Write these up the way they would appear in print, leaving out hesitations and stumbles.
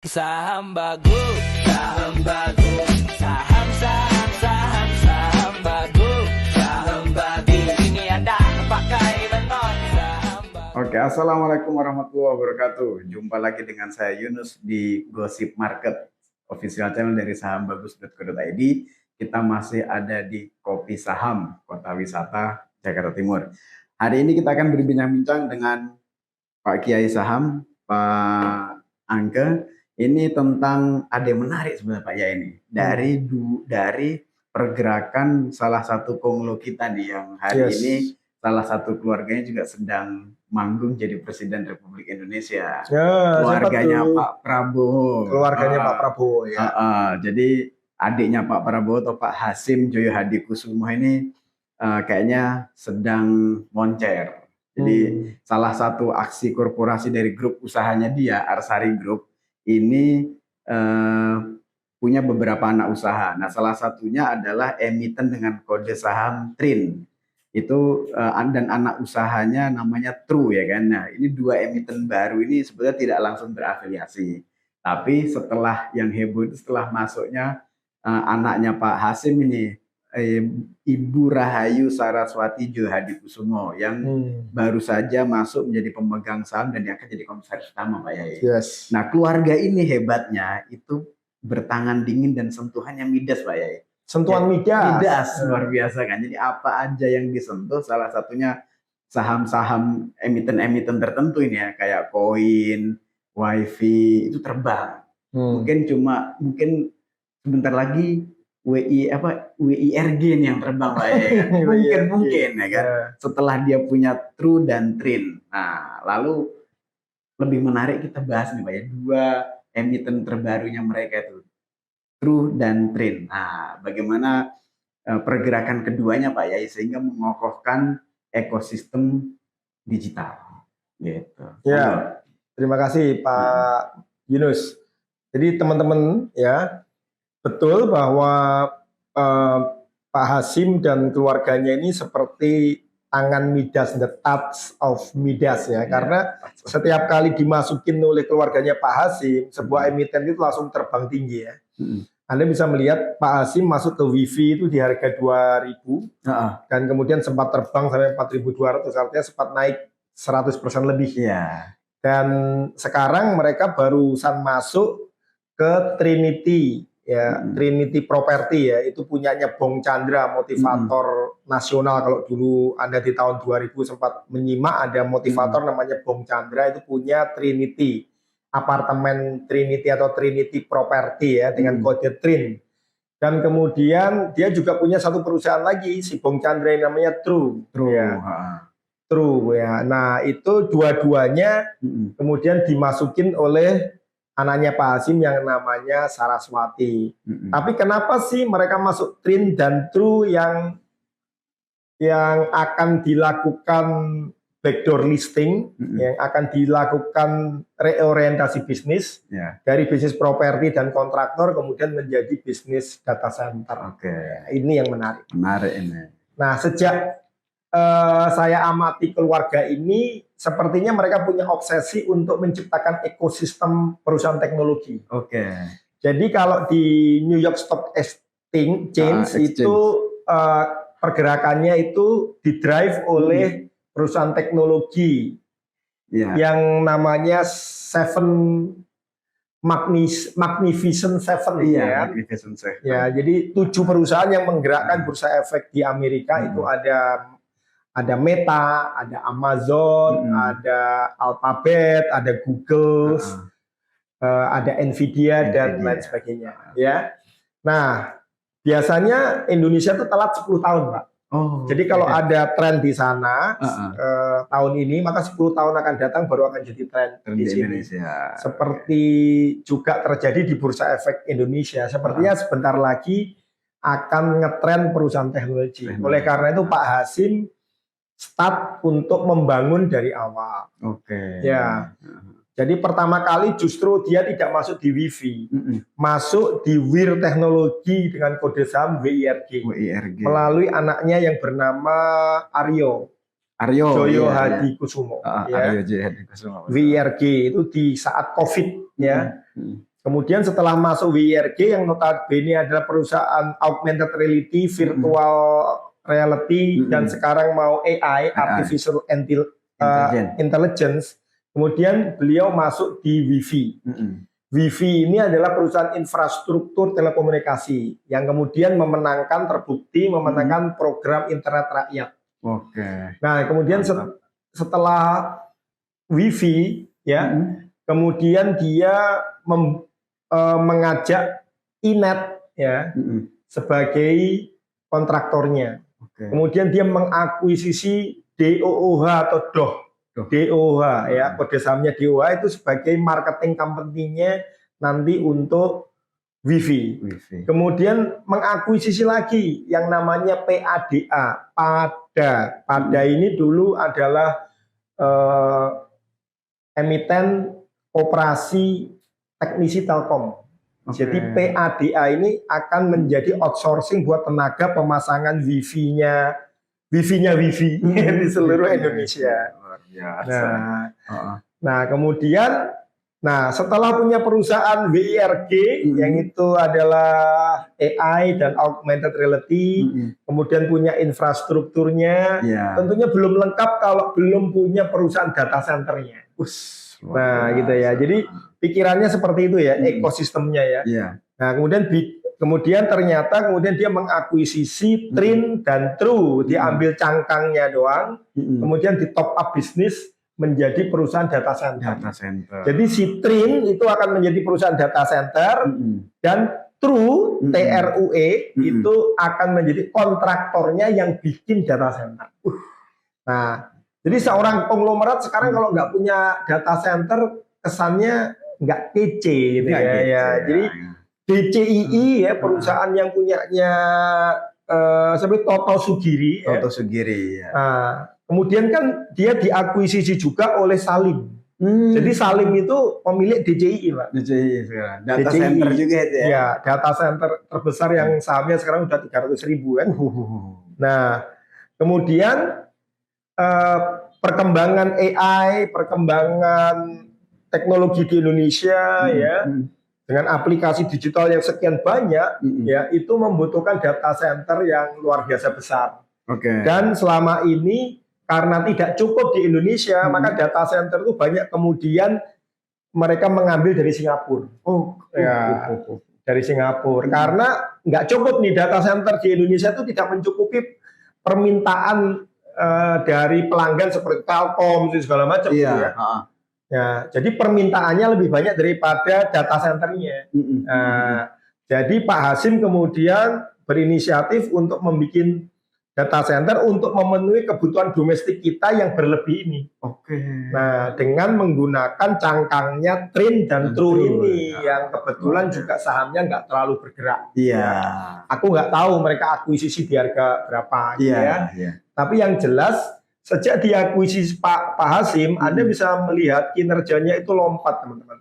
Saham bagus, saham bagus, saham saham saham saham bagus, saham bagus. Ini ada pakai beton saham bagus. Oke, assalamualaikum warahmatullahi wabarakatuh. Jumpa lagi dengan saya Yunus di Gosip Market, official channel dari sahambagus.co.id. Kita masih ada di Kopi Saham, Kota Wisata Jakarta Timur. Hari ini kita akan berbincang-bincang dengan Pak Kiai Saham, Pak Angke. Ini tentang ada yang menarik sebenarnya Pak ya ini dari pergerakan salah satu konglo kita nih yang hari ini salah satu keluarganya juga sedang manggung jadi Presiden Republik Indonesia. Ya, keluarganya Pak Prabowo. Keluarganya Pak Prabowo ya. Jadi adiknya Pak Prabowo atau Pak Hasim Joyo Hadikusumo ini kayaknya sedang moncer. Jadi salah satu aksi korporasi dari grup usahanya dia, Arsari Group, ini punya beberapa anak usaha. Nah, salah satunya adalah emiten dengan kode saham TRIN. Itu dan anak usahanya namanya True ya kan. Nah, ini dua emiten baru ini sebenarnya tidak langsung berafiliasi. Tapi setelah yang heboh itu setelah masuknya anaknya Pak Hasim ini, Ibu Rahayu Saraswati Joyo Hadikusumo yang baru saja masuk menjadi pemegang saham dan yang akan jadi komisaris utama Pak Yai. Yes. Nah, keluarga ini hebatnya itu bertangan dingin dan sentuhannya midas Pak Yai. Sentuhan midas. Midas luar biasa kan. Jadi apa aja yang disentuh, salah satunya saham-saham emiten-emiten tertentu ini ya, kayak koin, wifi itu terbang. Mungkin sebentar lagi WIRG nih yang terbang Pak ya. mungkin ya kan. Setelah dia punya True dan Trin. Nah, lalu lebih menarik kita bahas nih Pak ya, dua emiten terbarunya mereka itu, True dan Trin. Nah, bagaimana pergerakan keduanya Pak ya sehingga mengokohkan ekosistem digital gitu. Ya. Terima kasih Pak Yunus. Jadi teman-teman ya, betul bahwa Pak Hasim dan keluarganya ini seperti tangan Midas, the touch of Midas ya. Karena setiap kali dimasukin oleh keluarganya Pak Hasim, sebuah emiten itu langsung terbang tinggi ya. Anda bisa melihat Pak Hasim masuk ke wifi itu di harga 2.000 dan kemudian sempat terbang sampai 4.200, artinya sempat naik 100% lebih. Dan sekarang mereka barusan masuk ke Trinity ya, Trinity Property ya, itu punyanya Bong Chandra, motivator nasional. Kalau dulu Anda di tahun 2000 sempat menyimak, ada motivator namanya Bong Chandra, itu punya Trinity, apartemen Trinity atau Trinity Property ya, dengan kode TRIN. Dan kemudian dia juga punya satu perusahaan lagi, si Bong Chandra yang namanya True ya. True ya. Nah, itu dua-duanya kemudian dimasukin oleh anaknya Pak Hasim yang namanya Saraswati. Tapi kenapa sih mereka masuk TRIN dan True yang akan dilakukan backdoor listing, yang akan dilakukan reorientasi bisnis dari bisnis properti dan kontraktor kemudian menjadi bisnis data center. Ini yang menarik. Menarik ini. Nah, sejak saya amati keluarga ini, sepertinya mereka punya obsesi untuk menciptakan ekosistem perusahaan teknologi. Jadi kalau di New York Stock Exchange itu pergerakannya itu didrive oleh perusahaan teknologi yang namanya Magnificent Seven ya. Ya, jadi 7 perusahaan yang menggerakkan bursa efek di Amerika itu ada Meta, ada Amazon, ada Alphabet, ada Google, ada Nvidia dan lain sebagainya. Ya. Nah, biasanya Indonesia itu telat 10 tahun, Pak. Jadi kalau ada tren di sana tahun ini, maka 10 tahun akan datang baru akan jadi tren di sini. Seperti juga terjadi di bursa efek Indonesia. Sepertinya sebentar lagi akan ngetren perusahaan teknologi. Oleh karena itu Pak Hasim start untuk membangun dari awal. Ya. Jadi pertama kali justru dia tidak masuk di wifi, masuk di WIR Teknologi dengan kode saham WIRG, melalui anaknya yang bernama Aryo Joyo Hadikusumo. WIRG itu di saat COVID ya. Kemudian setelah masuk WIRG yang notabene adalah perusahaan augmented reality, virtual reality, dan sekarang mau AI, artificial intelligence. Kemudian beliau masuk di Wi-Fi. Wi-Fi ini adalah perusahaan infrastruktur telekomunikasi yang kemudian terbukti memenangkan program internet rakyat. Nah, kemudian setelah Wi-Fi ya, kemudian dia mengajak Inet ya sebagai kontraktornya. Kemudian dia mengakuisisi DOOH atau DOOH ya, kode sahamnya DOOH itu sebagai marketing company-nya nanti untuk Wi-Fi. Kemudian mengakuisisi lagi yang namanya PADA. PADA ini dulu adalah emiten operasi teknisi Telkom. Jadi PADA ini akan menjadi outsourcing buat tenaga pemasangan Wi-Fi-nya Wi-Fi di seluruh Indonesia. Nah, kemudian setelah punya perusahaan WIRG yang itu adalah AI dan augmented reality, kemudian punya infrastrukturnya, tentunya belum lengkap kalau belum punya perusahaan data centernya. Nah, gitu ya. Jadi pikirannya seperti itu ya, ekosistemnya ya. Nah, kemudian ternyata dia mengakuisisi Trin dan True, diambil cangkangnya doang, kemudian di top up bisnis menjadi perusahaan data center. Jadi si Trin itu akan menjadi perusahaan data center dan True TRUE itu akan menjadi kontraktornya yang bikin data center. Nah, jadi seorang konglomerat sekarang kalau nggak punya data center kesannya nggak kece gitu ya. Jadi DCII ya, perusahaan yang punyanya seperti Toto Sugiri. Kemudian kan dia diakuisisi juga oleh Salim. Jadi Salim itu pemilik DCII, Pak. DCII sekarang. Data center juga itu ya. Ya, data center terbesar yang sahamnya sekarang udah 300.000 kan. Nah, kemudian perkembangan AI, perkembangan teknologi di Indonesia ya, dengan aplikasi digital yang sekian banyak ya, itu membutuhkan data center yang luar biasa besar. Dan selama ini karena tidak cukup di Indonesia, maka data center itu banyak kemudian mereka mengambil dari Singapura. Dari Singapura. Karena nggak cukup nih data center di Indonesia itu tidak mencukupi permintaan dari pelanggan seperti Telkom segala macam ya. Jadi permintaannya lebih banyak daripada data centernya. Jadi Pak Hasim kemudian berinisiatif untuk membuat data center untuk memenuhi kebutuhan domestik kita yang berlebih ini. Nah, dengan menggunakan cangkangnya Trin dan True ini yang kebetulan juga sahamnya nggak terlalu bergerak. Aku nggak tahu mereka akuisisi di harga berapa. Tapi yang jelas sejak diakuisisi Pak Hasim, Anda bisa melihat kinerjanya itu lompat, teman-teman.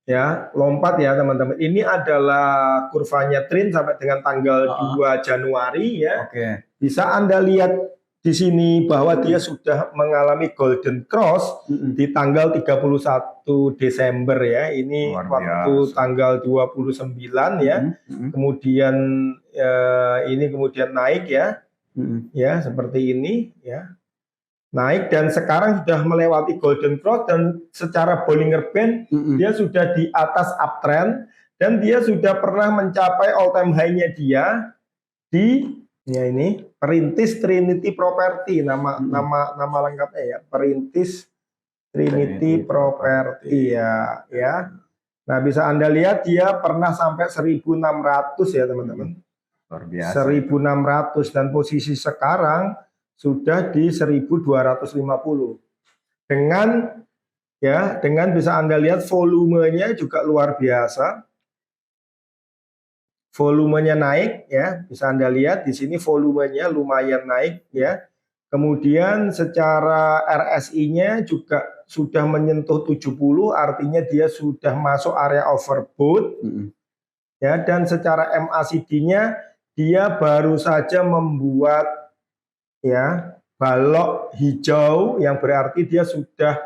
Ya, lompat ya, teman-teman. Ini adalah kurvanya Trin sampai dengan tanggal 2 Januari ya. Bisa Anda lihat di sini bahwa dia sudah mengalami golden cross di tanggal 31 Desember ya. Ini waktu tanggal 29 ya. Kemudian ini kemudian naik ya. Ya, seperti ini ya. Naik dan sekarang sudah melewati golden cross dan secara Bollinger Band dia sudah di atas uptrend dan dia sudah pernah mencapai all time high-nya dia di ini Perintis Trinity Property, nama lengkapnya ya, Perintis Trinity Property ya. Nah, bisa Anda lihat dia pernah sampai 1.600 ya, teman-teman. Luar biasa. 1.600 dan posisi sekarang sudah di 1.250. Dengan bisa Anda lihat volumenya juga luar biasa. Volumenya naik ya, bisa Anda lihat di sini volumenya lumayan naik ya. Kemudian secara RSI-nya juga sudah menyentuh 70, artinya dia sudah masuk area overbought. Ya, dan secara MACD-nya dia baru saja membuat ya balok hijau yang berarti dia sudah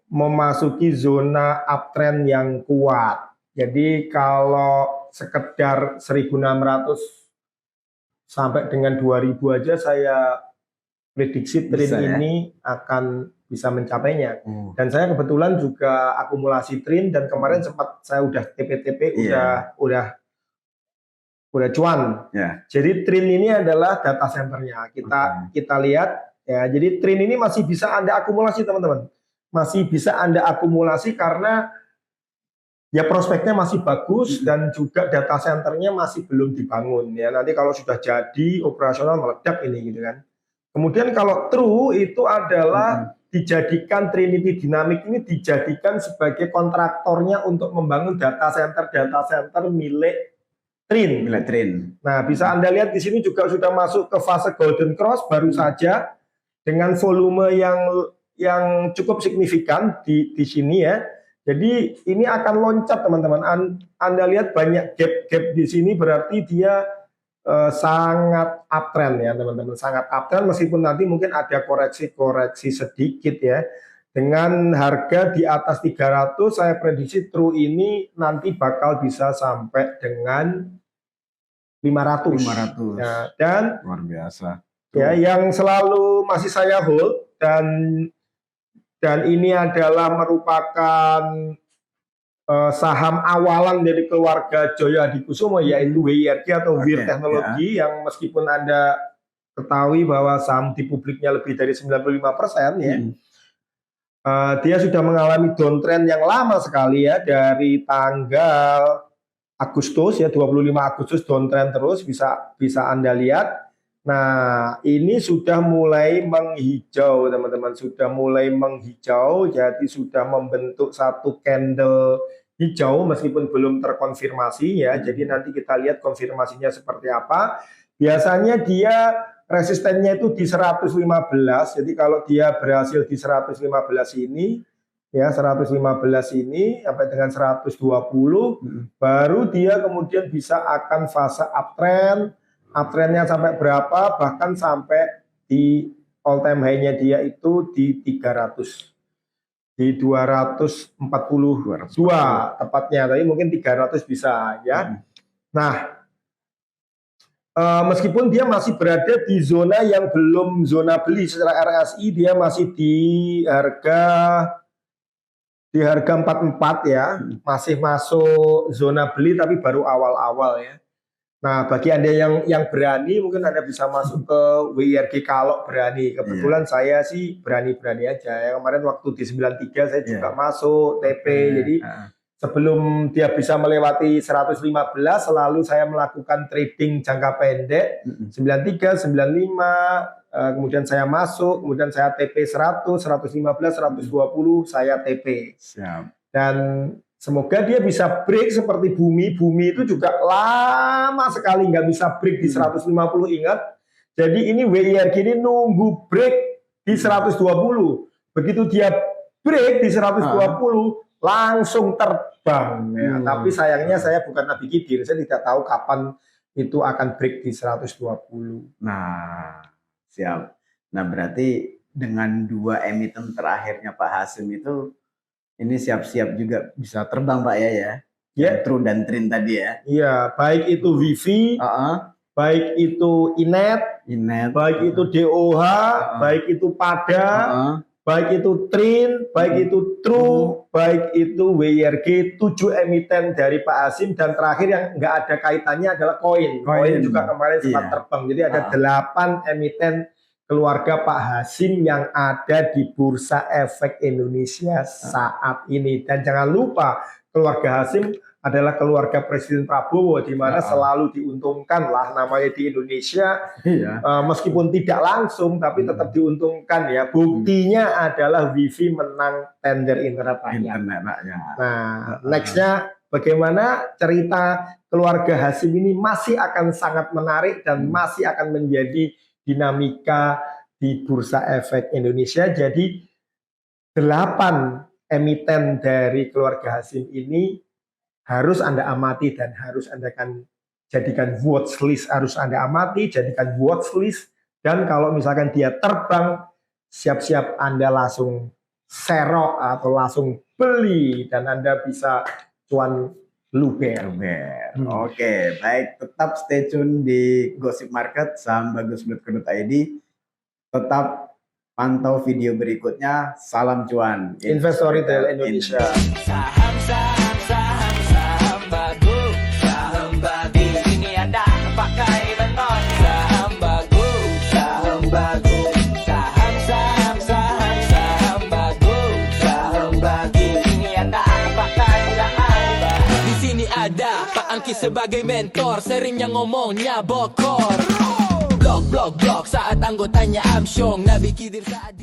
memasuki zona uptrend yang kuat. Jadi kalau sekedar 1.600 sampai dengan 2.000 aja saya prediksi tren Bisa, ya? ini akan bisa mencapainya. Dan saya kebetulan juga akumulasi tren dan kemarin sempat saya udah TP-TP Iya. udah cuan. Ya. Jadi tren ini adalah data centernya. Kita lihat ya. Jadi tren ini masih bisa Anda akumulasi teman-teman. Masih bisa Anda akumulasi karena ya prospeknya masih bagus dan juga data centernya masih belum dibangun ya. Nanti kalau sudah jadi operasional meledak ini gitu kan. Kemudian kalau true itu adalah dijadikan Trinity Dynamics ini dijadikan sebagai kontraktornya untuk membangun data center milik Trin. Milik Trin. Nah, bisa Anda lihat di sini juga sudah masuk ke fase Golden Cross baru saja dengan volume yang cukup signifikan di sini ya. Jadi ini akan loncat teman-teman. Anda lihat banyak gap di sini berarti dia sangat uptrend ya teman-teman. Sangat uptrend meskipun nanti mungkin ada koreksi sedikit ya. Dengan harga di atas 300 saya prediksi true ini nanti bakal bisa sampai dengan 500. Ya, dan luar biasa. Ya, yang selalu masih saya hold dan ini adalah merupakan saham awalan dari keluarga Joyo Hadikusumo yaitu WIRG atau Wir Teknologi yang meskipun Anda ketahui bahwa saham di publiknya lebih dari 95% ya. Dia sudah mengalami downtrend yang lama sekali ya dari tanggal Agustus ya 25 Agustus downtrend terus bisa Anda lihat. Nah, ini sudah mulai menghijau teman-teman, sudah mulai menghijau jadi sudah membentuk satu candle hijau meskipun belum terkonfirmasi ya. Jadi nanti kita lihat konfirmasinya seperti apa. Biasanya dia resistennya itu di 115. Jadi kalau dia berhasil di 115 ini ya 115 ini sampai dengan 120 baru dia kemudian bisa akan fase uptrendnya sampai berapa bahkan sampai di all time high-nya dia itu di 300 di 242 tepatnya tapi mungkin 300 bisa ya. Nah meskipun dia masih berada di zona yang belum zona beli secara RSI dia masih di harga 44 ya, masih masuk zona beli tapi baru awal-awal ya. Nah, bagi Anda yang berani mungkin Anda bisa masuk ke WIRG kalau berani. Kebetulan saya sih berani-berani aja. Ya, kemarin waktu di 93 saya juga masuk TP. Jadi sebelum dia bisa melewati 115 selalu saya melakukan trading jangka pendek 93, 95 kemudian saya masuk, kemudian saya TP 100, 115, 120 saya TP. Siap. Dan semoga dia bisa break seperti bumi itu juga lama sekali nggak bisa break di 150 ingat. Jadi ini WIRG ini nunggu break di 120. Begitu dia break di 120 langsung terbang ya. Tapi sayangnya saya bukan Nabi Khidir, saya tidak tahu kapan itu akan break di 120. Nah, siap. Nah, berarti dengan dua emiten terakhirnya Pak Hasim itu ini siap-siap juga bisa terbang Pak ya. True dan Trin tadi ya. Iya, baik itu Vivi, baik itu Inet, baik itu DOH, baik itu Pada, baik itu Trin, baik itu True, baik itu WIRG, 7 emiten dari Pak Hasim dan terakhir yang nggak ada kaitannya adalah Koin juga kemarin sempat terbang. Jadi ada 8 emiten keluarga Pak Hasim yang ada di Bursa Efek Indonesia saat ini. Dan jangan lupa keluarga Hasim adalah keluarga Presiden Prabowo di mana selalu diuntungkan lah namanya di Indonesia meskipun tidak langsung tapi tetap diuntungkan ya. Buktinya adalah Wifi menang tender internet rakyat. Nah, nextnya bagaimana cerita keluarga Hasim ini masih akan sangat menarik dan masih akan menjadi dinamika di Bursa Efek Indonesia. Jadi 8 emiten dari keluarga Hasim ini harus Anda amati dan harus Anda kan jadikan watchlist, harus Anda amati, jadikan watchlist dan kalau misalkan dia terbang siap-siap Anda langsung serok atau langsung beli dan Anda bisa cuan luber. Oke, baik. Tetap stay tune di Gosip Market, sahambagus.co.id. Tetap pantau video berikutnya. Salam cuan. Investor Retail Indonesia. Saham, saham, saham, saham bagus. Saham bagus. Ini ada pakai beton. Saham bagus. Saham bagus. Saham, saham, saham, saham bagus. Saham bagus. Ini ada pakai saham. Di sini ada Pak Angki sebagai mentor. Seringnya ngomongnya bokor. Blok, blok, blok saat anggotanya amsyong. Nabi Khidir saat